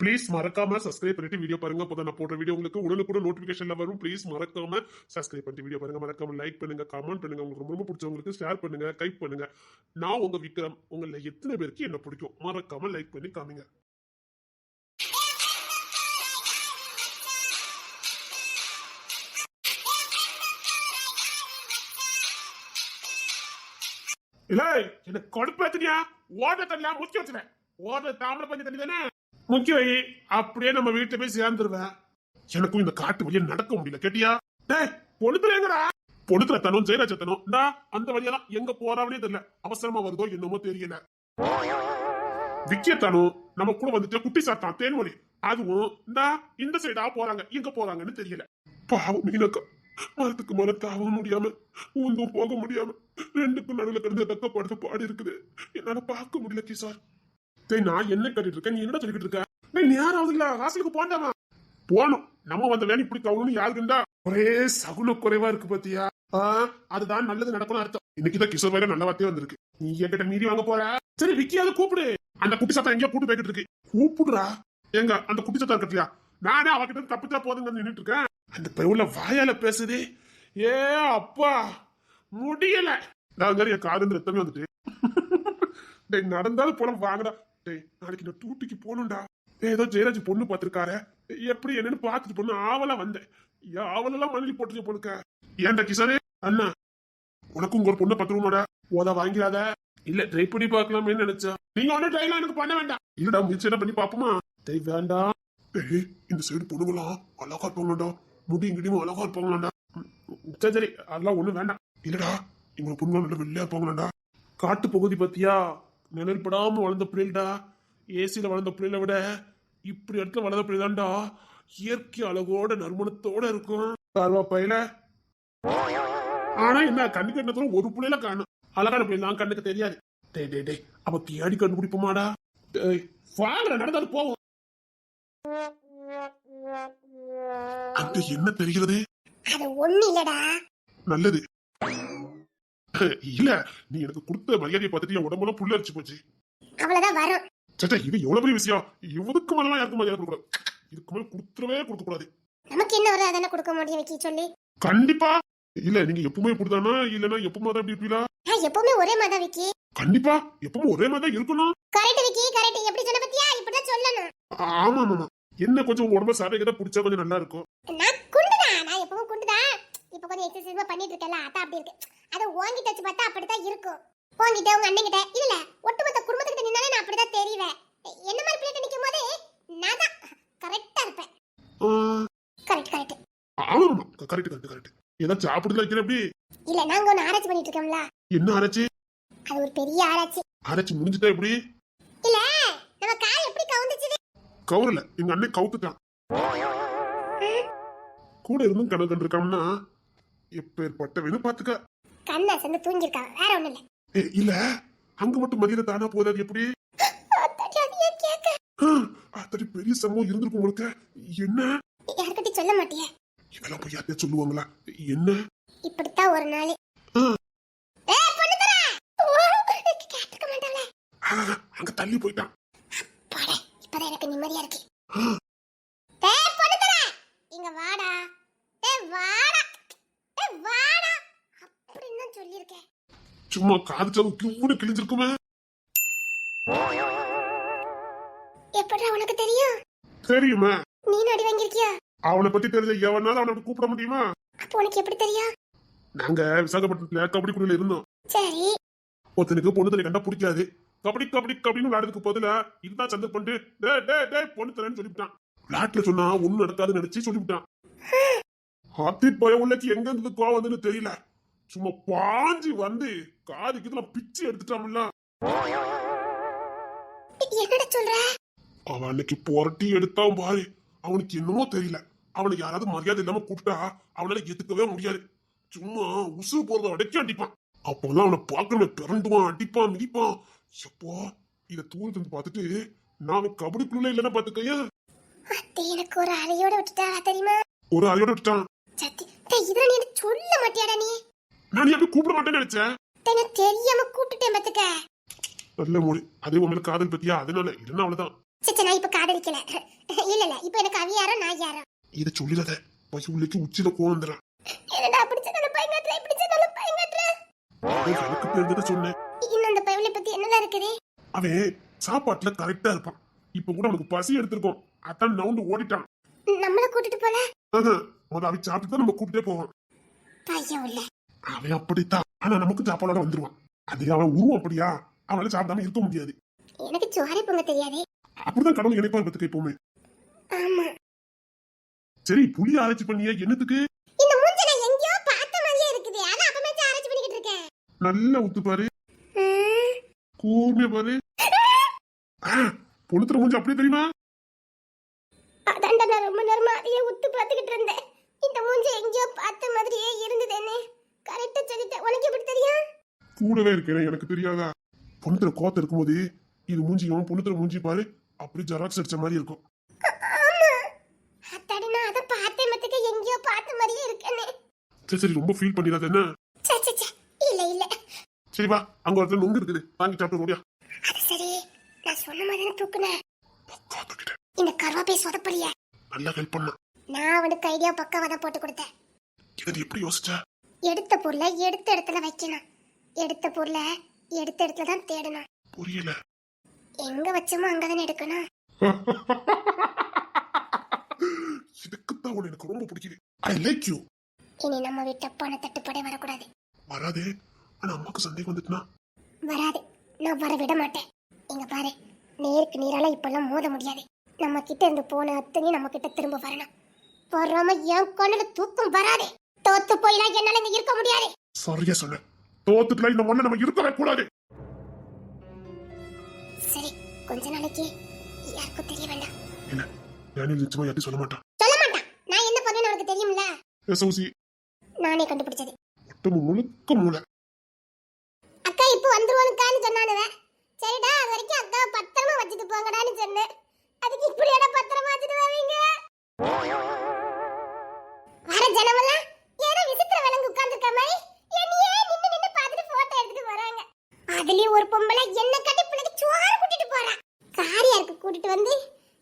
Please மறக்காம subscribe பண்ணிட்டு video பாருங்க. அப்போ நான் போடுற வீடியோ உங்களுக்கு உடனுக்குடன் நோட்டிபிகேஷன்ல வரும். ப்ளீஸ் மறக்காம சப்ஸ்கிரைப் பண்ணிட்டு வீடியோ பாருங்க. மறக்காம லைக் பண்ணுங்க, கமெண்ட் பண்ணுங்க, உங்களுக்கு ரொம்ப பிடிச்சவங்களுக்கு ஷேர் பண்ணுங்க, கைப் பண்ணுங்க. நான் உங்க விக்ரம். உங்களை எத்தனை பேருக்கு என்ன பிடிக்கும் மறக்காம லைக் பண்ணி காமிங்க. இல்ல எனக்கு கொடுப்பாத்தியா ஓட தண்ணி முக்கிய வச்சுவேன். ஓட தாமரை பஞ்ச தண்ணி தானே முக்கிய வை. அப்படியே நம்ம வீட்டுல போய் சேர்ந்துருவேன். எனக்கும் இந்த காட்டு வழியா நடக்க முடியல கேட்டியா? டேய் பொழுதுலங்கடா பொழுதுல தனும் ஜெயராஜத்தனும் அந்த வழியெல்லாம் எங்க போறாவனே தெரியல. அவசரமா வருதோ என்னமோ தெரியல. விக்கியத்தனும் நம்ம கூட வந்துட்டு குட்டி சாத்தான் தேன்மொழி அதுவும் இந்த சைடா போறாங்க. எங்க போறாங்கன்னு தெரியல. பாவம் மீனக்கா மரத்துக்கு மரம் தாவ முடியாம ஊந்தும் போக முடியாம ரெண்டுக்கும் நடுவில் கிடந்து தக்கப்படுத்த பாடு இருக்குது. என்னால பார்க்க முடியல கிசார். நான் என்ன கட்டிட்டு இருக்கேன், நீ என்ன சொல்லிட்டு இருக்க? நேரம் இல்ல ஹாஸ்டலுக்கு போண்டாமா போனோம். நம்ம வந்த வேலை இப்படி கவனம் யாருக்குண்டா ஒரே சகுன குறைவா இருக்கு பாத்தியா? அதுதான் நல்லது நடக்கணும் அர்த்தம். இன்னைக்குதான் கிஷோர் வேற நல்ல வார்த்தையே வந்திருக்கு. நீ என்கிட்ட மீறி வாங்க போற. சரி விக்கியாவது கூப்பிடு. அந்த குட்டி சத்தம் எங்கேயோ கூட்டு போய்கிட்டு இருக்கு. கூப்பிடுறா. எங்க அந்த குட்டி சத்தம் இருக்கட்டியா? நானே அவகிட்ட தப்பிச்சா போதுங்க நின்றுட்டு இருக்கேன். அந்த பையன் வாயால பேசுது. ஏ அப்பா முடியல. நான் என் காது ரத்தமே வந்துட்டு. டேய் நடந்தாலும் போல வாங்கடா. டேய் நாளைக்கு நான் டூட்டிக்கு போகணும்டா. ஏதோ ஜெயராஜ் பொண்ணு பாத்துருக்காரு. எப்படி என்னன்னு பாத்துட்டு பொண்ணு ஆவலா வந்தேன். ஆவலெல்லாம் மணலி போட்டு பொண்ணுக்க. ஏன்டா கிஷோரே அண்ணா உனக்கும் ஒரு பொண்ணை பத்துருவோட ஓத வாங்கிறாத. இல்ல ட்ரை பண்ணி பாக்கலாமே நினைச்சா. நீங்க ஒன்னும் ட்ரைலாம் எனக்கு பண்ண வேண்டாம். இல்லடா முயற்சி என்ன பண்ணி பாப்போமா? டேய் வேண்டாம். டேய் இந்த சைடு பொண்ணுங்களாம் அழகா இருப்பாங்களாடா. முடி இங்கடியும் அழகா இருப்பாங்களாடா. சரி சரி அதெல்லாம் ஒண்ணும் வேண்டாம். இல்லடா இவங்க பொண்ணுங்க நல்ல வெள்ளையா இருப்பாங்களாடா. காட்டு பகுதி பத்தியா நிழல் படாம வளர்ந்த பிள்ளைடா. ஏசியில வளர்ந்த பிள்ளைல விட இப்படி இடத்துல வளர்ந்த பிள்ளைதான்டா இயற்கை அழகோட நறுமணத்தோட இருக்கும். கார்வா பையில ஆனா என்ன கண்ணு கண்ணத்துல ஒரு பிள்ளைல காணும். அழகான பிள்ளை கண்ணுக்கு தெரியாது. டே டே டே அவ தேடி கண்டுபிடிப்போமாடா. வாங்கல நடந்தாலும் போவோம். அந்த என்ன தெரிகிறது? அது ஒண்ணு இல்லடா. நல்லது. இல்ல நீ எனக்கு கொடுத்த மரியாதையை பார்த்துட்டு என் உடம்புல புள்ள அரிச்சு போச்சு. அவ்வளவுதான் வரும். சச்சா இது எவ்வளவு பெரிய விஷயம். இவனுக்கு மேலாம் யாருக்கும் மரியாதை கொடுக்கூடாது. இதுக்கு மேல கொடுத்துடவே கொடுக்க கூடாது. நமக்கு என்ன வரும் அதென்ன கொடுக்க முடியும் வைக்கி சொல்லி. கண்டிப்பா. இல்ல நீங்க எப்பவுமே இப்படிதானா இல்லனா எப்பவுமே தான் இப்படி இருப்பீங்களா? எப்பவுமே ஒரே மாதிரி தான் விக்கி. கண்டிப்பா எப்பவும் ஒரே மாதிரி தான் இருக்கணும். Correct Vicky correct. எப்படி சொன்ன பத்தியா இப்படிதான் சொல்லணும். ஆமா ஆமா என்ன கொஞ்சம் உடம்பு சாப்பிட பிடிச்சா கொஞ்சம் நல்லா இருக்கும். நான் குண்டுதான். நான் எப்பவும் குண்டுதான். இப்ப கொஞ்சம் எக்ஸசைஸ் பண்ணிட்டு இருக்கல அதான் அப்படி இருக்கு. அத ஓங்கி டச் பார்த்தா அப்படிதான் இருக்கும். ஓங்கிட்ட உங்க அண்ணன் கிட்ட இல்ல ஒட்டுமொத்த குடும்பத்துக்கிட்ட நின்னாலே நான் அப்படிதான் தெரிவேன். என்ன மாதிரி பிளேட் நிக்கும்போது நான் தான் கரெக்ட்டா இருப்பேன். Correct correct. ஆமா கரெக்ட் கரெக்ட் கரெக்ட். ஏதாவது சாப்பிடுறதுல வைக்கிற அப்படி இல்ல நாங்க ஒன்னு ஆராய்ச்சி பண்ணிட்டு இருக்கோம்ல. என்ன ஆராய்ச்சி? அது ஒரு பெரிய ஆராய்ச்சி. ஆராய்ச்சி முடிஞ்சிட்டா எப்படி? இல்ல நம்ம கால் எப்படி கவுந்துச்சு? கவுரல எங்க அண்ணன் கவுத்துட்டான். கூட இருந்தும் கணக்கு கண்டிருக்கான்னா எப்பேற்பட்ட வேணும் பாத்துக்க. கண்ணா சேர்ந்து தூங்கிருக்கா வேற ஒண்ணு இல்ல. இல்ல அங்க மட்டும் மதியில தானா போதாது எப்படி? அத்தடி பெரிய சம்பவம் இருந்திருக்கும் உங்களுக்கு. என்ன யார்கிட்ட சொல்ல மாட்டியே? இதெல்லாம் போய் யார்கிட்ட சொல்லுவாங்களா? என்ன இப்படித்தான் ஒரு நாள் அங்க தள்ளி போயிட்டான். இப்பதான் எனக்கு நிம்மதியா இருக்கு. இங்க வாடா. வாடா வாடா அப்படின்னு சொல்லிருக்கேன். சும்மா காது சவு கியூனு கிழிஞ்சிருக்குமே. எப்படா உனக்கு தெரியும்? தெரியுமா? நீ அடி வாங்கிருக்கியா? அவனை பத்தி தெரிஞ்ச எவனால அவனை கூப்பிட முடியுமா? அப்ப உனக்கு எப்படி தெரியும்? நாங்க விசாகப்பட்டினத்துல கபடி குடியில இருந்தோம். சரி. ஒருத்தனுக்கு பொண்ணு தலை கண்டா பிடிக்காது. கபடி கபடி கபடின்னு விளையாடுறதுக்கு பதிலா இதுதான் சந்தர் பண்ணிட்டு டே பொண்ணு தரேன்னு சொல்லிவிட்டான். விளையாட்டுல சொன்னா ஒண்ணு நடக்காதுன்னு நினைச்சு சொல்லிவிட்டான். ஹாத்தி பய உள்ளக்கு எங்க இருந்து கோவம் வந்துன்னு தெரியல. சும்மா பாஞ்சு வந்து காதுக்கு இதுல பிச்சு எடுத்துட்டான்ல. என்னடா சொல்ற? அவன் அன்னைக்கு புரட்டி எடுத்தான் பாரு. அவனுக்கு என்னமோ தெரியல. அவனுக்கு யாராவது மரியாதை இல்லாம கூப்பிட்டா அவனால ஏத்துக்கவே முடியாது. சும்மா உசு போறத அடைக்க அடிப்பான். அப்பெல்லாம் அவனை பார்க்கணும் பிறண்டுவான் அடிப்பான் மிதிப்பான். எப்போ இத தூரத்துல இருந்து பார்த்துட்டு நான் கபடிக்குள்ள இல்லைன்னா பாத்துக்கையா. எனக்கு ஒரு அறையோட விட்டுட்டா தெரியுமா? ஒரு அறையோட விட்டுட்டான். இதை நீ சொல்ல மாட்டியாடா? நீ நான் எப்படி கூப்பிட மாட்டேன்னு நினைச்சேன். தெரியாம கூப்பிட்டுட்டேன் பாத்துக்க. நல்ல மொழி. அதே உன் மேல காதல் பத்தியா அதனால இல்லைன்னா அவ்வளவுதான். சச்ச நான் இப்ப காதலிக்கல. இல்ல இப்ப எனக்கு அவ யாரோ நான் யாரோ. இதை சொல்லிடாத, பையனுக்கு உச்சியில கோவம் வந்துடும். என்னடா பிடிச்சதால பையங்கட்ற பிடிச்சதால பையங்கட்ற. எனக்கு தெரிஞ்சதை சொன்னேன். இன்னும் அந்த பையனை பத்தி என்னலாம் இருக்குது? அவன் சாப்பாட்டுல கரெக்டா இருப்பான். இப்ப கூட அவனுக்கு பசி எடுத்திருக்கோம், அதான் நவுண்டு ஓடிட்டான். நம்மள கூட்டிட்டு போல. அவன் சாப்பிட்டு தான் நம்ம கூப்பிட்டே போவான். பையன் இல்ல, அவன் அப்படித்தான். ஆனா நமக்கு சாப்பாடோட வந்துருவான். அது அவன் உருவம் அப்படியா, அவனால சாப்பிடாம இருக்க முடியாது. எனக்கு சோறு பொங்க தெரியாது. அப்படிதான் கடவுள் நினைப்பான் பத்துக்கு எப்பவுமே. ஆமா. சரி, புளி ஆராய்ச்சி பண்ணிய என்னத்துக்கு? இந்த மூஞ்ச நான் எங்கயோ பார்த்த மாதிரியே இருக்குது. அத அப்பமே ஆராய்ச்சி பண்ணிக்கிட்டு இருக்கேன். நல்லா உத்து பாரு, கூர்மையா பாரு. பொழுத்துற மூஞ்சி அப்படியே தெரியுமா? அதான்டா நான் ரொம்ப நேரமா அதையே உத்து பார்த்துக்கிட்டு இருந்தேன். இந்த மூஞ்ச எங்கயோ பார்த்த மாதிரியே இருந்ததுன்னு கரெக்டா சொல்லிட்டேன். உனக்கு எப்படி தெரியும்? கூடவே இருக்கேன், எனக்கு தெரியாதா? பொண்ணுத்துல கோத்த இருக்கும்போது இது மூஞ்சியும் பொண்ணுத்துல மூஞ்சி பாரு, அப்படி ஜெராக்ஸ் அடிச்ச மாதிரி இருக்கும். ஆமா. அத்தாடி நான் அத பார்த்தே மத்தக்க எங்கயோ பார்த்த மாதிரியே இருக்கேனே. சரி ரொம்ப ஃபீல் பண்ணிடாத என்ன? சச்ச இல்ல. சரி வா, அங்க ஒருத்தர் நொங்கு இருக்குது, வாங்கி சாப்பிட்டு ஓடியா. அது சரி, நான் சொன்ன மாதிரி தூக்குனேன். இந்த கருவாப்பை சொதப்பலிய நல்லா ஹெல்ப் பண்ண. நான் அவனுக்கு ஐடியா பக்காவா தான் போட்டு கொடுத்தேன். இதை எப்படி யோசிச்சா? எடுத்த பொருளை எடுத்த இடத்துல வைக்கணும். எடுத்த பொருளை எடுத்த இடத்துல தான் தேடணும். புரியல. எங்க வச்சோமோ அங்கதானே எடுக்கணும். இதுக்குத்தான் உன்னை எனக்கு ரொம்ப பிடிக்குது. I like you. இனி நம்ம வீட்டு பண தட்டுப்பாடே வரக்கூடாது. வராதே, ஆனா அம்மாக்கு சந்தேகம் வந்துட்டுனா? வராது, நான் வர விட மாட்டேன். இங்க பாரு, நேருக்கு நேரால இப்பெல்லாம் மோத முடியாது. நம்ம கிட்ட இருந்து போன அத்தனையும் நம்ம கிட்ட திரும்ப வரணும். வராம என் கண்ணுல தூக்கம் வராது. தோத்து போயிலாம் என்னால இங்க இருக்க முடியாது. சரியா சொன்ன, தோத்துட்டுல இந்த மண்ணை நம்ம இருக்கவே கூடாது. சரி, கொஞ்ச நாளைக்கு யாருக்கும் தெரிய வேண்டாம். இல்ல, டேனியல் நிச்சயமா யார்ட்டும் சொல்ல மாட்டான். சொல்ல மாட்டான். நான் என்ன பண்ணேன்னு உனக்கு தெரியும்ல. சௌசி, நானே கண்டுபிடிச்சது. ஒட்டமு முழுக்க மூளை. அக்கா இப்போ வந்துருவானுக்கான்னு சொன்னானுவ. சரிடா, அது வரைக்கும் அக்கா பத்திரமா வச்சுட்டு போங்கடான்னு சொன்னேன். அதுக்கு இப்படியோட பத்திரமா வச்சுட்டு வருவீங்க? வர ஜனமெல்லாம் ஏதோ விசித்திர விலங்கு உட்கார்ந்துருக்க மாதிரி என்னையே நின்னு பார்த்துட்டு போட்டோ எடுத்துட்டு போறாங்க. அதுலயும் ஒரு பொம்பளை என்ன கட்டி பிள்ளைக்கு சோறு கூட்டிட்டு போறா. காரியாருக்கு கூட்டிட்டு வந்து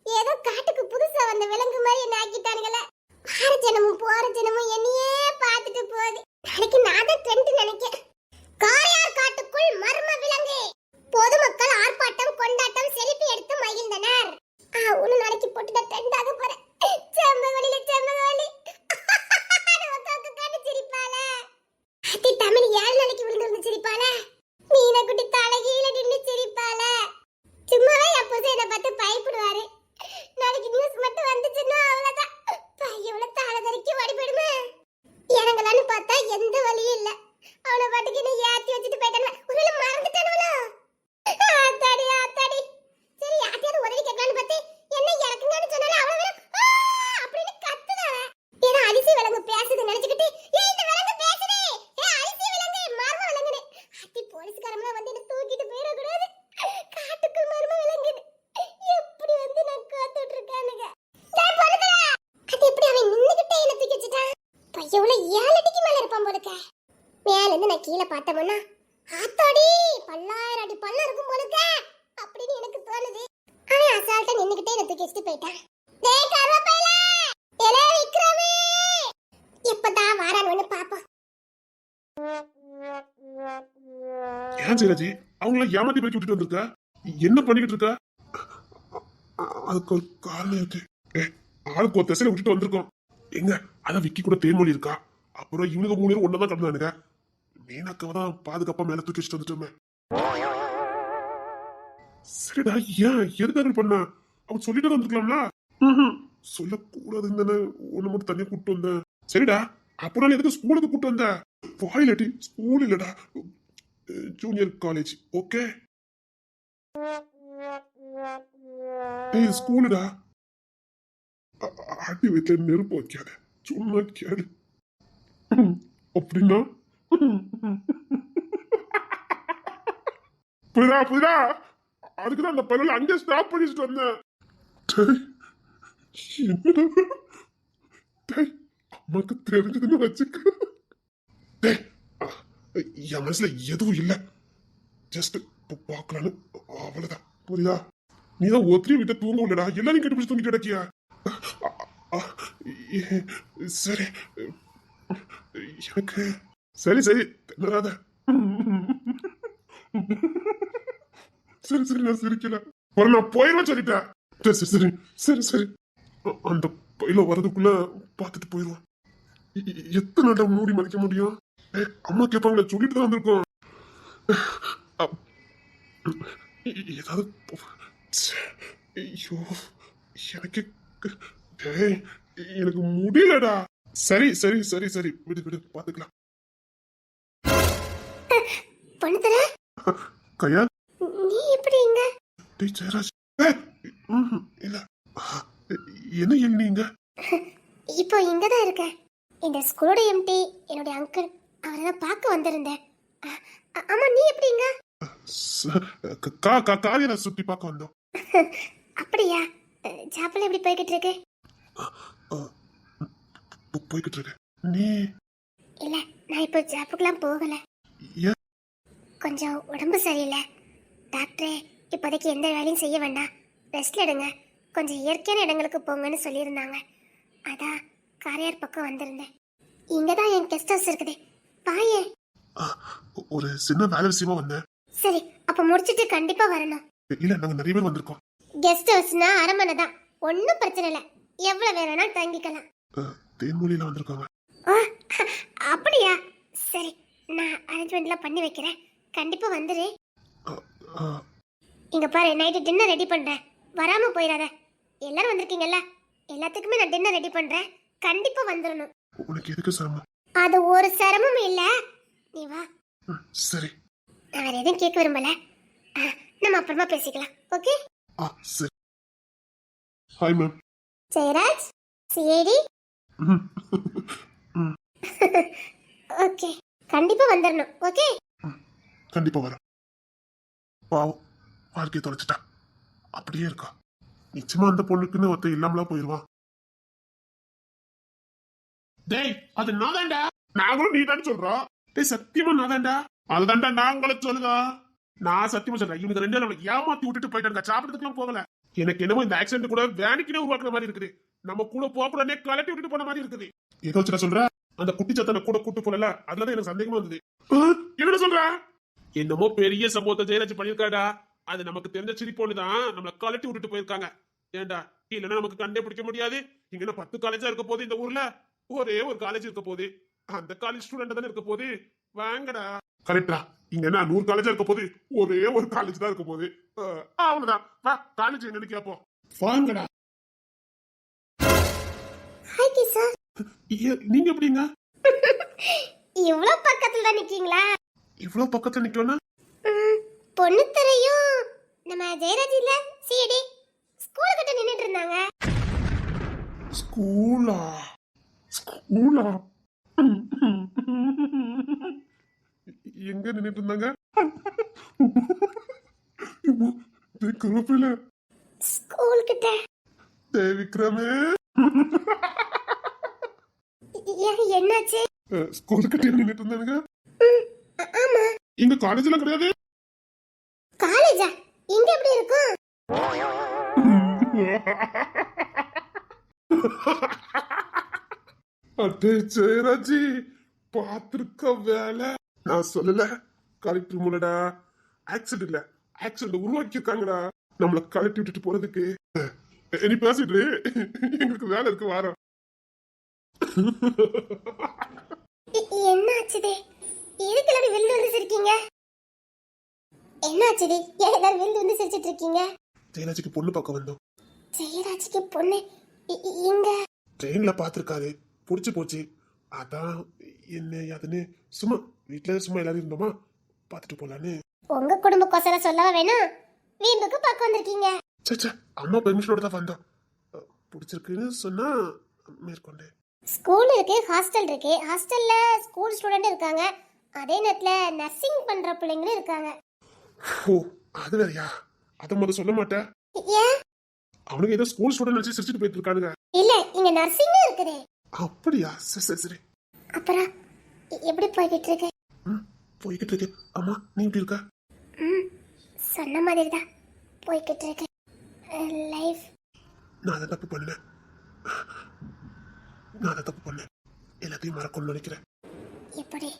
ஏதோ காட்டுக்கு புதுசா வந்த விலங்கு மாதிரி என்ன ஆக்கிட்டானுங்களே. வர ஜனமும் போற ஜனமும் என்னையே பார்த்துட்டு போகுது. நாளைக்கு நான் தான் ட்ரெண்ட் நினைக்கிறேன். காரியார் காட்டுக்குள் மர்ம விலங்கு. பொதுமக்கள் ஆர்ப்பாட்டம் கொண்டாட்டம் செல்ஃபி எடுத்து மகிழ்ந்தனர். ஒன்னு நாளைக்கு போட்டுட்ட ட்ரெண்ட் ஆக போறேன். செம்பகவலில செம்பகவலி நமக்கு சிரிப்பால. அத்தி தமிழ் 7 நாளைக்கு விழுந்து சிரிப்பால. மீனா குட்டி தலைகீழ நின்னு சிரிப்பால. சும்மாவே அப்போது என்ன பார்த்து பயப்படுவாரு. நாளைக்கு நியூஸ் மட்டும் வந்துச்சுன்னா அவ்வளவுதான். பையவள தாள தரிக்கி ஓடி போயிடுமே. இறங்கலான்னு பார்த்தா எந்த வழியும் இல்ல. அவளை பாட்டுக்கு என்ன ஏத்தி வச்சுட்டு போயிட்டாங்க. ஒருவேளை மறந்துட்டானுவளோ? ஆத்தாடி ஆத்தாடி. சரி, யார்ட்டையாவது உதவி கேட்கலான்னு பார்த்து என்ன இறக்குங்கன்னு சொன்னாலும் அவளை வேற அப்படின்னு கத்துதாவ. ஏன்னா அரிசி விலங்கு பேசுது நினைச்சுக்கிட்டு இந்த விலங்கு பேசுதே, அரிசி விலங்கு மர்ம விலங்குன்னு அத்தி போலீஸ்காரம்லாம் வந்து என்ன தூக்கிட்டு போயிடக்கூடாது. காட்டுக்கு மர்ம விலங்கு எப்படி வந்து நான் காத்துட்டு இருக்கானுங்க. அது எப்படி அவன் நின்னுகிட்டே என்ன தூக்கி வச்சுட்டான்? பையவுல 7 அடிக்கு மேல இருப்பான் போலுக்க. மேல இருந்து நான் கீழே பார்த்தோம்னா ஆத்தாடி 10,000 அடி பள்ளம் இருக்கும் போலுக்க அப்படின்னு எனக்கு தோணுது. அவன் அசால்ட்டா நின்னுகிட்டே என்ன தூக்கி வச்சுட்டு போயிட்டான். டேய் கருவாப்பையில, எலே விக்ரமே, எப்பதான் வாரான்னு வந்து பாப்போம். ஏன் சிராஜி அவங்கள ஏமாத்தி போய் விட்டுட்டு வந்திருக்க? என்ன பண்ணிக்கிட்டு இருக்க? அதுக்கு ஒரு காரணம் இருக்கு. ஆளுக்கு ஒரு திசையில விட்டுட்டு வந்திருக்கோம். எங்க அதான் விக்கி கூட தேன்மொழி இருக்கா. அப்புறம் இவனுக்கு 3 பேரும் ஒன்னதான் கடந்தானுங்க. மீனாக்காவை தான் பாதுகாப்பா மேல தூக்கி வச்சுட்டு வந்துட்டோமே. சரிடா, ஏன் எதுக்காக பண்ண? அவன் சொல்லிட்டு வந்திருக்கலாம்ல. சொல்லக்கூடாதுன்னு தானே ஒண்ணு மட்டும் தனியா கூப்பிட்டு வந்தேன். சரிடா, அப்புறம் எதுக்கு ஸ்கூலுக்கு கூப்பிட்டு வந்த? வாயிலாட்டி ஸ்கூல் இல்லடா, ஜூனியர் காலேஜ். ஓகே, ஸ்கூலுடா. அடி வீட்டுல நெருப்பு வைக்காத, சும்மா கேளு. அப்படின்னா புரியுதா புரியுதா? அதுக்குதான் அந்த பையன் அங்கே ஸ்டாப் பண்ணிட்டு வந்தேன். என்னடா அம்மாக்கு தெரிஞ்சதுன்னு வச்சுக்க. என் மனசுல எதுவும் இல்ல, ஜஸ்ட் பார்க்கலான்னு அவ்வளவுதான். புரியுதா? நீதான் ஒத்திரி விட்டு தூங்க விடடா, எல்லாரையும் கட்டி பிடிச்சி தூங்கிட்டு கிடக்கியா? அ, எ- சரி, எனக்கு சரி சரி திணறாத. சரி சரி, நான் சிரிக்கல. ஒரு நான் போயிடுவேன் சொல்லிட்டேன். சரி சரி சரி சரி சரி. அந்த பையில வர்றதுக்குள்ள பார்த்துட்டு போயிடுவோம். எத்தனை நாள் மூடி மறைக்க முடியும்? அம்மா கேட்பாங்களே, சொல்லிட்டு தான் வந்திருக்கோம். அ- ஏதாவது ச்சே, ஐயோ, எனக்கு டேய், எனக்கு முடியலடா. சரி சரி சரி சரி, விடு விடு, பாத்துக்கலாம். பொண்ணு தர கையா, நீ எப்படி இங்க? டேய் ஜெயராஜ். இல்ல, என்ன எண்ணீங்க? இப்போ இங்கதான் இருக்கேன். இந்த ஸ்கூலோட எம்டி என்னுடைய அங்கிள், அவரை தான் பார்க்க வந்திருந்தேன். ஆமா, நீ எப்படி இங்க? காரியரை சுத்தி பார்க்க வந்தோம். அப்படியா? ஜாப்பில் எப்படி போய்கிட்டு இருக்கு? அஹ், போய்கிட்டு இருக்கு. நீ இல்ல, நான் இப்போ ஜாப்புக்கெல்லாம் போகல. ஏன்? கொஞ்சம் உடம்பு சரியில்லை. டாக்டரே இப்போதைக்கு எந்த வேலையும் செய்ய வேண்டாம், ரெஸ்ட்ல எடுங்க, கொஞ்சம் இயற்கையான இடங்களுக்கு போங்கன்னு சொல்லியிருந்தாங்க. அதான் காரையார் பக்கம் வந்திருந்தேன். இங்க தான் என் கெஸ்ட் ஹவுஸ் இருக்குது, பாயே. ஒரு சின்ன வேலை விஷயமா வந்தேன். சரி, அப்ப முடிச்சிட்டு கண்டிப்பா வரணும். இல்ல, நாங்க நிறைய பேர் வந்திருக்கோம். கெஸ்ட் ஹவுஸ்னா அரண்மனை தான், ஒன்றும் பிரச்சனை இல்லை, எவ்வளவு வேணும்னா தங்கிக்கலாம். தேன்மொழியில வந்திருக்காங்க. ஓ, அப்படியா? சரி, நான் அரேஞ்ச்மெண்ட்லாம் பண்ணி வைக்கிறேன், கண்டிப்பா வந்துரு. இங்க பாரு, நைட்டு டின்னர் ரெடி பண்றேன், வராம போயிடாத. எல்லாரும் வந்திருக்கீங்கல்ல, எல்லாத்துக்குமே நான் டின்னர் ரெடி பண்றேன், கண்டிப்பா வந்துடணும். உனக்கு எதுக்கு சிரமம்? அது ஒரு சிரமமும் இல்ல, நீ வா. சரி. நான் வேற எதுவும் கேட்க விரும்பல, நம்ம அப்புறமா பேசிக்கலாம், ஓகே? சரி. Hi ma'am. Jayaraj, CAT. Okay, கண்டிப்பா வந்துடணும், ஓகே? கண்டிப்பா வரேன். பாவம், வாழ்க்கையை தொலைச்சிட்டா, அப்படியே இருக்கா. நிச்சயமா அந்த பொண்ணுக்குன்னு ஒருத்த இல்லாமலா போயிருவான். டேய், அது நான் தான்டா. நாங்களும் நீ தான் சொல்றோம். டேய், சத்தியமா நான் தான்டா. அதுதான்டா நாங்களும் சொல்லுதா. நான் சத்தியமா சொல்றேன், இவங்க ரெண்டு நம்மளை ஏமாத்தி விட்டுட்டு போயிட்டாங்க, சாப்பிடறதுக்குலாம் போகல. எனக்கு என்னமோ இந்த ஆக்சிடென்ட் கூட வேனிக்கினே உருவாக்குற மாதிரி இருக்குது. நம்ம கூட போகக்கூடாதே கலட்டி விட்டுட்டு போன மாதிரி இருக்குது. ஏதோ வச்சுடா சொல்ற, அந்த குட்டி சத்தனை கூட கூட்டு போல, அதுலதான் எனக்கு சந்தேகமா இருந்தது. என்ன சொல்ற? என்னமோ பெரிய சம்பவத்தை ஜெயராஜ் பண்ணிருக்காடா. அது நமக்கு தெரிஞ்ச சிரிப்போனுதான் நம்மள கலட்டி விட்டுட்டு போயிருக்காங்க. ஏண்டா, இல்லன்னா நமக்கு கண்டே பிடிக்க முடியாது. இங்க 10 காலேஜா இருக்க போது, இந்த ஊர்ல ஒரே ஒரு காலேஜ் இருக்க போது, அந்த காலேஜ் ஸ்டூடெண்ட் தானே இருக்க போது. வாங்கடா. கரெக்டா, இங்க என்ன 100 காலேஜா இருக்க போது, ஒரே ஒரு காலேஜ் தான் இருக்க போது. அவ்வளவுதான். வா, காலேஜ் என்னன்னு கேப்போம். வாங்கடா. ஹாய் கிசா. நீங்க எப்படிங்க இவ்வளவு பக்கத்துல தான் நிக்கீங்களா? இவ்வளவு பக்கத்துல நிக்கணும்னா? பொண்ணு தரையும் நம்ம ஜெயராஜ் இல்ல, சிடி ஸ்கூல் கிட்ட நின்னுட்டு இருந்தாங்க. ஸ்கூலா? ஸ்கூலா? எங்க நின்னுட்டு இருந்தாங்க? ஸ்கூல் கிட்ட. விக்ரமே, என்னாச்சு? ஸ்கூல் கிட்ட நின்னுட்டு இருந்தாங்க. ஆமா. இங்க காலேஜ்ல கிடையாது. காலேஜா? இங்க எப்படி இருக்கும்? அடே ஜெயராஜி, பாத்திருக்க வேலை. நான் சொல்லல, கலெக்டர் மூலடா. ஆக்சிடென்ட் இல்ல, ஆக்சிடென்ட் உருவாக்கி இருக்காங்கடா நம்மள கலட்டி விட்டுட்டு போறதுக்கு. நீ பேசிட்டு, எங்களுக்கு வேலை இருக்கு, வாரம். என்னாச்சுதே? எதுக்கு எல்லாரும் வெளில வந்து சிரிக்கீங்க? என்னாச்சுதே? ஏன் எல்லாரும் வெளில வந்து சிரிச்சிட்டு இருக்கீங்க? ஜெயராஜுக்கு பொண்ணு பார்க்க வந்தோம். ஜெயராஜுக்கு பொண்ணு இங்க? ட்ரெயின்ல பாத்திருக்காரு, புடிச்சு போச்சு. அதான் என்ன அதுன்னு சும்மா வீட்டுல சும்மா எல்லாரும் இருந்தோமா, பாத்துட்டு போலான்னு. உங்க குடும்ப கோசர சொல்லவா வேணும், வீம்புக்கு பார்க்க வந்திருக்கீங்க. சே, அம்மா பெர்மிஷனோட தான் வந்தோம். பிடிச்சிருக்குன்னு சொன்னா மேற்கொண்டு. ஸ்கூல் இருக்கு, ஹாஸ்டல் இருக்கு. ஹாஸ்டல்ல ஸ்கூல் ஸ்டூடெண்ட் இருக்காங்க, அதே நேரத்துல நர்சிங் பண்ற பிள்ளைங்களும் இருக்காங்க. ஓ, அது வேறயா? அத முத சொல்ல மாட்டேன். ஏன்? அவனுக்கு ஏதோ ஸ்கூல் ஸ்டூடெண்ட் நினைச்சு சிரிச்சிட்டு போயிட்டு இருக்கானுங்க. இல்ல, இங்க நர்சிங்கும் இருக்குது. அப்படியா? சரி சரி சரி. அப்புறம் எப்படி போய்கிட்டு இருக்கு? போய்கிட்டு இருக்கு. அம்மா, நீ எப்படி இருக்க? சொன்ன மாதிரி தான் போய்கிட்டு இருக்கு. லைஃப். நான் அதை தப்பு பண்ணேன். நான் அதை தப்பு பண்ணேன். எல்லாத்தையும் மறக்கணும்னு நினைக்கிறேன். எப்படி?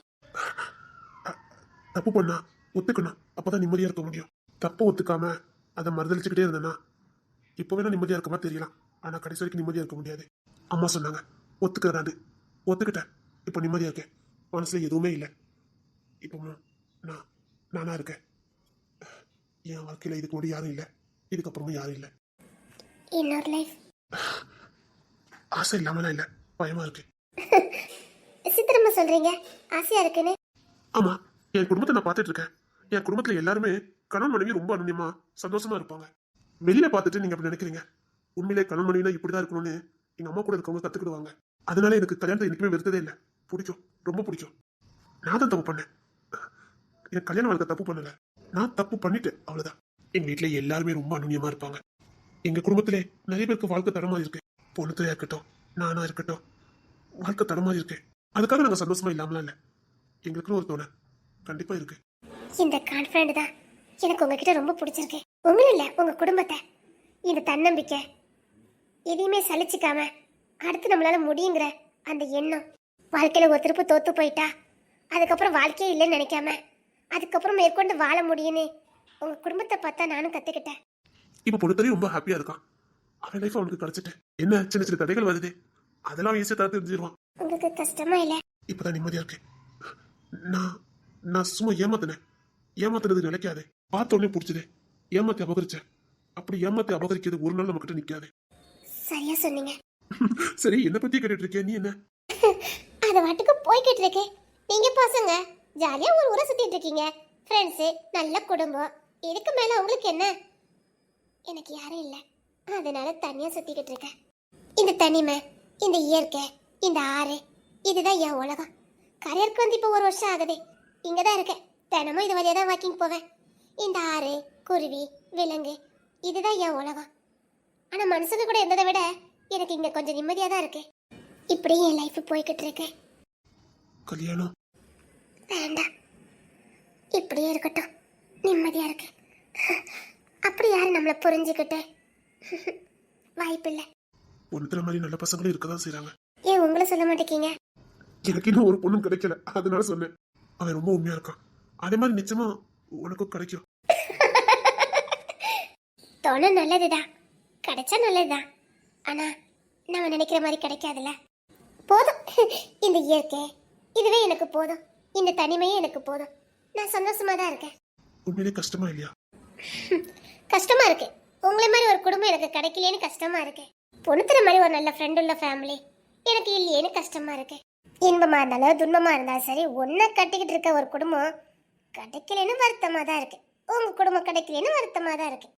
தப்பு பண்ணா ஒத்துக்கணும், அப்பதான் நிம்மதியா இருக்க முடியும். தப்பை ஒத்துக்காம அதை மறுதளிச்சுக்கிட்டே இருந்தேன்னா இப்போ வேணா நிம்மதியா இருக்கமா தெரியலாம், ஆனா கடைசி வரைக்கும் நிம்மதியா இருக்க முடியாது. அம்மா சொன்னாங்க ஒத்துக்கிறேன், ஒத்துக்கிட்டேன். இப்போ நிம்மதியா இருக்கேன், மனசுல எதுவுமே இல்லை. இப்போ நான் நானா இருக்கேன். என் வாழ்க்கையில இதுக்கு முன்னாடி யாரும் இல்லை, இதுக்கப்புறமும் யாரும் இல்லை. இன்னொரு லைஃப். ஆசை இல்லாமலாம் இல்லை, பயமா இருக்கு. சித்திரமா சொல்றீங்க ஆசையா இருக்குன்னு? ஆமா, என் குடும்பத்தை நான் பார்த்துட்டு இருக்கேன். என் குடும்பத்துல எல்லாருமே கணவன் மனைவி ரொம்ப அனுநியமா சந்தோஷமா இருப்பாங்க. வெளியில பார்த்துட்டு நீங்க அப்படி நினைக்கிறீங்க, உண்மையிலே கணவன் மனைவினா இப்படிதான் இருக்கணும்னு எங்க அம்மா கூட இருக்கவங்க கத்துக்கிடுவாங்க. அதனால எனக்கு கல்யாணத்தை என்னைக்குமே வெறுத்ததே இல்லை, பிடிக்கும், ரொம்ப பிடிக்கும். நான் தான் தப்பு பண்ணேன். என் கல்யாண வாழ்க்கை தப்பு பண்ணல, நான் தப்பு பண்ணிட்டேன், அவ்வளவுதான். எங்க வீட்டுல எல்லாருமே ரொம்ப அனுநியமா இருப்பாங்க. எங்க குடும்பத்திலே நிறைய பேருக்கு வாழ்க்கை தடமாறி இருக்கு. பொண்ணுத்தையா இருக்கட்டும், நானா இருக்கட்டும், வாழ்க்கை தடமாறி இருக்கு. அதுக்காக நாங்க சந்தோஷமா இல்லாமலாம் இல்லை, எங்களுக்குன்னு ஒரு தோணை கண்டிப்பா இருக்கு. இந்த கான்ஃபிடன்ட் தான் எனக்கு உங்ககிட்ட ரொம்ப பிடிச்சிருக்கு. உங்களும் இல்ல, உங்க குடும்பத்தை. இந்த தன்னம்பிக்கை, எதையுமே சலிச்சுக்காம அடுத்து நம்மளால முடியுங்கிற அந்த எண்ணம். வாழ்க்கையில ஒரு திருப்பு தோத்து போயிட்டா அதுக்கப்புறம் வாழ்க்கையே இல்லைன்னு நினைக்காம அதுக்கப்புறம் மேற்கொண்டு வாழ முடியும்னு உங்க குடும்பத்தை பார்த்தா நானும் கத்துக்கிட்டேன். இப்ப பொறுத்தவரை ரொம்ப ஹாப்பியா இருக்கான். அவன் லைஃப் அவனுக்கு கிடைச்சிட்டு என்ன சின்ன சின்ன தடைகள் வருது, அதெல்லாம் ஈஸியா தடுத்து தெரிஞ்சிருவான். உங்களுக்கு கஷ்டமா இல்ல? இப்பதான் நிம்மதியா இருக்கு. நான் சும்மா ஏமாத்துனது நினைக்காது, பார்த்த உடனே பிடிச்சது, ஏமாத்தி அபகரிச்சேன். அப்படி ஏமாத்தி அபகரிக்கிறது ஒரு நாள் நம்ம கிட்ட நிக்காது. சரியா சொன்னீங்க. சரி, என்ன பத்தி கேட்டுட்டு இருக்கே நீ? என்ன அது வாட்டுக்கு போய்கிட்டு இருக்கே. நீங்க பசங்க ஜாலியா ஒரு ஊரை சுத்திட்டு இருக்கீங்க, ஃப்ரெண்ட்ஸ், நல்ல குடும்பம். இதுக்கு மேல உங்களுக்கு என்ன? எனக்கு யாரும் இல்ல, அதனால தனியா சுத்திக்கிட்டு இருக்கேன். இந்த தனிமை, இந்த இயற்கை, இந்த ஆறு, இதுதான் என் உலகம். கரையருக்கு வந்து இப்போ 1 வருஷம் ஆகுது. இங்கதான் இருக்கேன், தினமும் இது வழியா தான் வாக்கிங் போவேன். இந்த ஆறு, குருவி, விலங்கு, இதுதான் என் உலகம். ஆனா மனுஷங்க கூட இருந்ததை விட எனக்கு இங்க கொஞ்சம் நிம்மதியா தான் இருக்கு. இப்படியே என் லைஃப் போய்கிட்டு இருக்கு. கல்யாணம் வேண்டாம், இப்படியே இருக்கட்டும், நிம்மதியா இருக்கு. அப்படி யாரு நம்மளை புரிஞ்சுக்கிட்டு வாய்ப்பில்லை. ஒருத்தர மாதிரி நல்ல பசங்களும் இருக்கதான் செய்றாங்க. ஏன் உங்களை சொல்ல மாட்டேங்க? எனக்கு இன்னும் ஒரு பொண்ணும் கிடைக்கல, அதனால சொன்னேன். அவன் ரொம்ப உண்மையா இருக்கான், அதே மாதிரி நிச்சயமா உனக்கும் கிடைக்கும். தோண நல்லதுதான், கிடைச்சா நல்லதுதான். ஆனா நம்ம நினைக்கிற மாதிரி கிடைக்காதுல்ல. போதும், இந்த இயற்கை இதுவே எனக்கு போதும், இந்த தனிமையே எனக்கு போதும். நான் சந்தோஷமா தான் இருக்கேன். உண்மையிலே கஷ்டமா இல்லையா? கஷ்டமா இருக்கு, உங்களை மாதிரி ஒரு குடும்பம் எனக்கு கிடைக்கலையேன்னு கஷ்டமா இருக்கு. பொண்ணுத்துற மாதிரி ஒரு நல்ல ஃப்ரெண்ட் உள்ள ஃபேமிலி எனக்கு இல்லையேன்னு கஷ்டமா இருக்கு. இன்பமா இருந்தாலும் துன்பமா இருந்தாலும் சரி, ஒன்ன கட்டிக்கிட்டு இருக்க ஒரு குடும்பம் கிடைக்கலன்னு வருத்தமா தான் இருக்கு. உங்க குடும்பம் கிடைக்கலன்னு வருத்தமா தான் இருக்கு.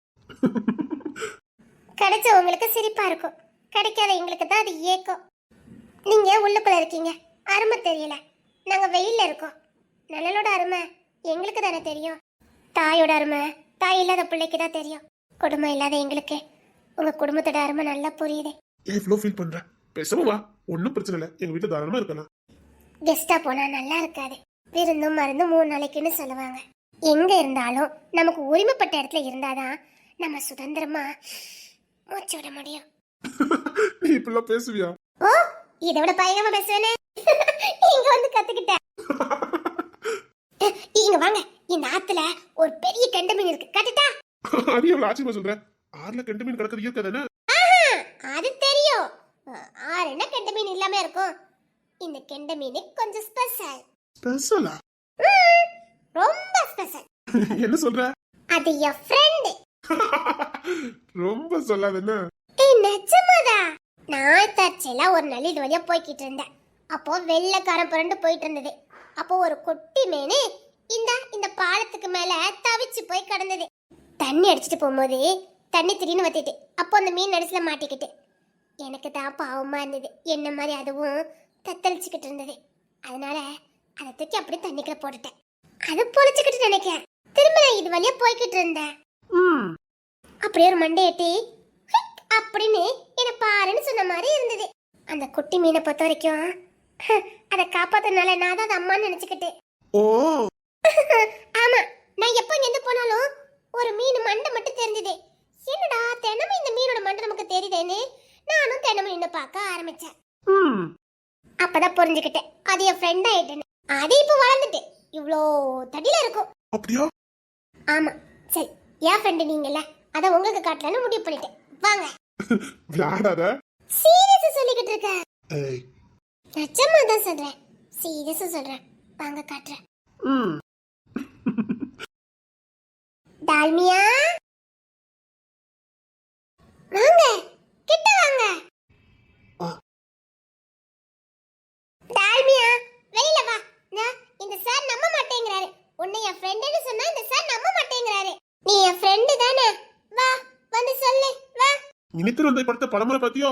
கிடைச்ச உங்களுக்கு சிரிப்பா இருக்கும், கிடைக்காத எங்களுக்கு தான் அது ஏக்கம். நீங்க உள்ளுக்குள்ள இருக்கீங்க, அருமை தெரியல. நாங்க வெயில்ல இருக்கோம், நிழலோட அருமை எங்களுக்கு தானே தெரியும். தாயோட அருமை தாய் இல்லாத பிள்ளைக்கு தான் தெரியும். குடும்பம் இல்லாத எங்களுக்கு உங்க குடும்பத்தோட அருமை நல்லா புரியுது. ஏன் இவ்வளவு ஃபீல் பண்ற? பேசாம வா, ஒன்னும் பிரச்சனை இல்லை, எங்க வீட்டுல தாராளமா இருக்கலாம். கெஸ்டா போனா நல்லா இருக்காது. விருந்தும் மருந்தும் 3 நாளைக்குன்னு சொல்லுவாங்க. எங்க இருந்தாலும் நமக்கு உரிமைப்பட்ட இடத்துல இருந்தாதான் நம்ம சுதந்திரமா மூச்சு விட முடியும். நீ இப்படிலாம் பேசுவியா? ஓ, இதை விட பயங்கரமா பேசுவேனே. இங்க வந்து கத்துக்கிட்டேன். இங்க வாங்க, இந்த ஆத்துல ஒரு பெரிய கெண்டை மீன் இருக்கு, கட்டுட்டா? அது எவ்வளவு ஆச்சரியமா சொல்ற? ஆறுல கெண்டை மீன் கிடக்குது இயற்கை தானே? அது தெரியும். ஆறு என்ன கெண்டை மீன் இல்லாம இருக்கும். இந்த கெண்டை மீன் கொஞ்சம் ஸ்பெஷல். ஸ்பெஷலா? ரொம்ப ஸ்பெஷல். என்ன சொல்ற? அது என் ஃப்ரெண்ட். ரொம்ப சொல்லாதேன்னா. நிஜமாதா? நான் தற்செயலா ஒரு நாள் இது வழியா போய்கிட்டு இருந்தேன். அப்போ வெள்ளைக்காரன் புரண்டு போயிட்டு இருந்தது. அப்போ ஒரு குட்டி மீன் இந்த பாலத்துக்கு மேல தவிச்சு போய் கிடந்தது. தண்ணி அடிச்சிட்டு போகும்போது தண்ணி திடீர்னு வத்திட்டு, அப்போ அந்த மீன் நடுசுல மாட்டிக்கிட்டு. எனக்கு தான் பாவமா இருந்தது, என்ன மாதிரி அதுவும் தத்தளிச்சுக்கிட்டு இருந்தது. அதனால அதை தூக்கி அப்படியே தண்ணிக்குள்ள போட்டுட்டேன். அது பொழிச்சுக்கிட்டு நினைக்கிறேன். திரும்ப நான் இது வழியா போய்கிட்டு இருந்தேன். அப்படியே ஒரு மண்டையட்டி அப்படின்னு என்ன பாருன்னு சொன்ன மாதிரி இருந்தது. அந்த குட்டி மீனை பொறுத்த வரைக்கும் அதை காப்பாத்தனால நான் தான் அம்மான்னு நினைச்சுக்கிட்டு. ஓ ஆமா, நான் எப்ப எங்க போனாலும் ஒரு மீன் மண்டை மட்டும் தெரிஞ்சது. என்னடா தினமும் இந்த மீனோட மண்டை நமக்கு தெரியுதேன்னு நானும் தினமும் நின்று பார்க்க ஆரம்பிச்சேன். ம் அப்பதான் புரிஞ்சுக்கிட்டேன் அது என் ஃப்ரெண்ட் ஆயிட்டேன்னு. அது இப்ப வளர்ந்துட்டு இவ்ளோ தடியில இருக்கும். அப்படியா? ஆமா சரி, என் ஃப்ரெண்டு நீங்கல்ல, அத உங்களுக்கு காட்டலான்னு முடிவு பண்ணிட்டேன். வாங்க. விளையாடாத. சீரியஸா சொல்லிக்கிட்டு இருக்க? ஏய். நிஜமா தான் சொல்றேன், சீரியஸா சொல்றேன். வாங்க காட்டுறேன். ம் டால்மியா வாங்க, கிட்ட வாங்க. ஆ. டால்மியா வெளியில வா. இந்த சார் நம்ப மாட்டேங்கிறாரு. உன்னை என் ஃப்ரெண்டுன்னு சொன்னா இந்த சார் நம்ப மாட்டேங்கிறாரு. நீ என் ஃப்ரெண்டு தானே? வா வந்து சொல்லு வா. இனித்து வந்த படத்தை பலமுறை பாத்தியோ?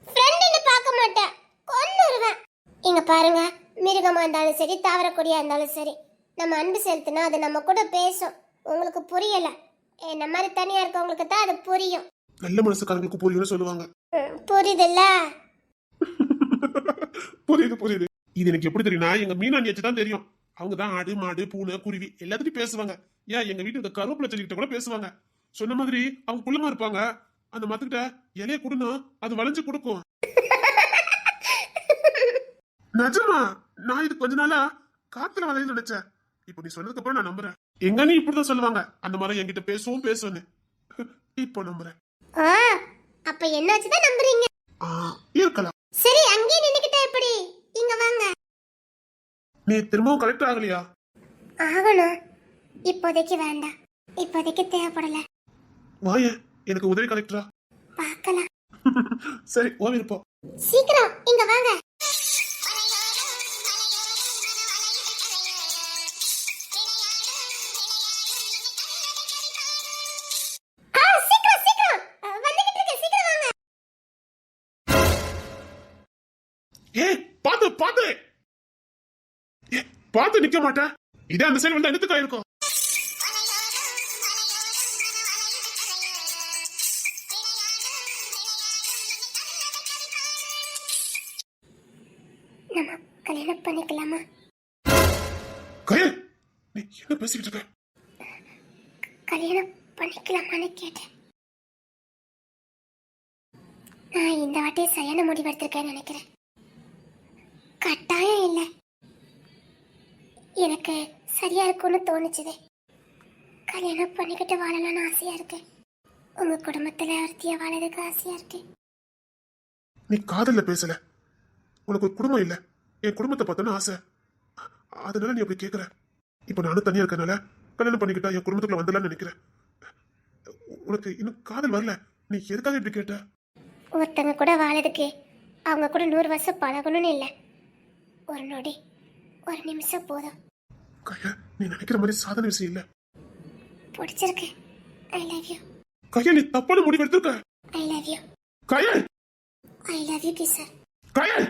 ஃப்ரெண்டுன்னு பார்க்க மாட்டேன், கொன்னுருவேன். இங்க பாருங்க, மிருகமா இருந்தாலும் சரி தாவரக்கொடியா இருந்தாலும் சரி, நம்ம அன்பு செலுத்தினா அது நம்ம கூட பேசும். உங்களுக்கு புரியல, என்ன மாதிரி தனியா இருக்கவங்களுக்கு தான் அது புரியும். நல்ல மனசுக்காரங்களுக்கு புரியும்னு சொல்லுவாங்க. புரியுதுல்ல? புரியுது புரியுது. இது எனக்கு எப்படி தெரியும்னா, எங்க மீனாண்டியாச்சு தான் தெரியும். அவங்க தான் ஆடு மாடு பூனை குருவி எல்லாத்தையும் பேசுவாங்க. ஏன் எங்க வீட்டு இந்த கருவேப்பிலை செடிகிட்ட கூட பேசுவாங்க. சொன்ன மாதிரி அவங்க குள்ளமா இருப்பாங்க. அந்த மத்துக்கிட்ட இலைய கொடுனா அது வளைஞ்சு கொடுக்கும். நிஜமா நான் இது கொஞ்ச நாளா காத்துல வளையன்னு நினைச்சேன். இப்ப நீ சொன்னதுக்கு அப்புறம் நான் நம்புறேன். எங்க நீ இப்படிதான் சொல்லுவாங்க, அந்த மாதிரி என்கிட்ட பேசுன்னு. இப்போ நம்புறேன். அப்ப என்னாச்சுதான் நம்புறீங்க? இருக்கலாம். சரி, அங்கே நின்னுக்கிட்டே எப்படி? இங்க வாங்க. நீ திரும்பவும் கலெக்டர் ஆகலையா? ஆகணும். இப்போதைக்கு வேண்டாம், இப்போதைக்கு தேவைப்படல. வாய எனக்கு உதவி கலெக்டரா? பார்க்கலாம். சரி ஓ விருப்பம். சீக்கிரம் இங்க வாங்க. ஏய் பாத்து பாத்து பாத்து நிக்க மாட்டேன். இதே அந்த சைடு வந்து எடுத்துக்கா இருக்கும். நம்ம கல்யாணம் பண்ணிக்கலாமா? கயல் நீ என்ன பேசிக்கிட்டு இருக்க? கல்யாணம் பண்ணிக்கலாமான்னு கேட்டேன். நான் இந்த வாட்டி சரியான முடிவு எடுத்திருக்கேன்னு நினைக்கிறேன். கட்டாயம் இல்லை, எனக்கு சரியா இருக்கும்னு தோணுச்சுது. கல்யாணம் பண்ணிக்கிட்டு வாழலாம்னு ஆசையா இருக்கு. உங்க குடும்பத்துல ஒருத்திய வாழறதுக்கு ஆசையா இருக்கு. நீ காதல்ல பேசல, உனக்கு ஒரு குடும்பம் இல்ல. என் குடும்பத்தை பார்த்தோன்னு ஆசை, அதனால நீ அப்படி கேக்குற. இப்ப நானும் தனியா இருக்கனால கல்யாணம் பண்ணிக்கிட்டா என் குடும்பத்துக்குள்ள வந்துடலாம்னு நினைக்கிறேன். உனக்கு இன்னும் காதல் வரல, நீ எதுக்காக இப்படி கேட்ட? ஒருத்தங்க கூட வாழறதுக்கு அவங்க கூட 100 வருஷம் பழகணும்னு இல்லை, ஒரு நொடி ஒரு நிமிஷம் போதும். கைய நீ நினைக்கிற மாதிரி சாதாரண விஷயம் இல்ல. பிடிச்சிருக்கு. I love you. கைய நீ தப்பான முடிவு எடுத்திருக்க. I love you. Kayal I love you kisser. Kayal